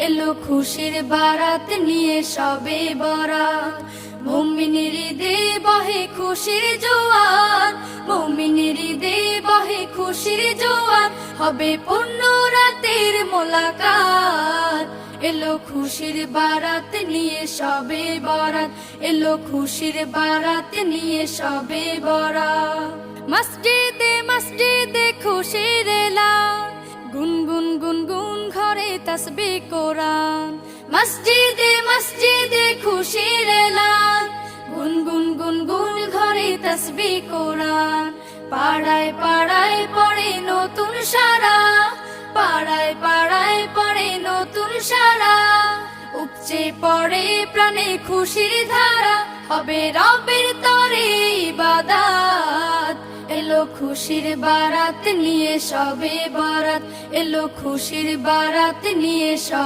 এলো খুশির বারাত নিয়ে সবে বরাত। মুমিনের ঈদে বহে খুশির জোয়ার, মুমিনের ঈদে বহে খুশির জোয়ার, হবে পূর্ণ রাতের মোলাকাত। এলো খুশির বারাত নিয়ে সবে বরাত, এলো খুশির বারাত নিয়ে সবে বরাত। মসজিদে মসজিদে খুশির এলান, গুনগুন গুনগুন ঘরে তাসবিহ কোরআন। মসজিদে মসজিদে খুশির এলান, গুনগুন গুনগুন ঘরে তাসবিহ কোরআন। পাড়ায় পাড়ায় পড়ে নতুন সারা, পাড়ায় পাড়ায় পড়ে নতুন সারা। উপচে পড়ে প্রাণে খুশির ধারা, হবে রবের তরে ইবাদত। এলো খুশির বারাত নিয়ে সবে বরাত, এলো খুশির বারাত নিয়ে সবে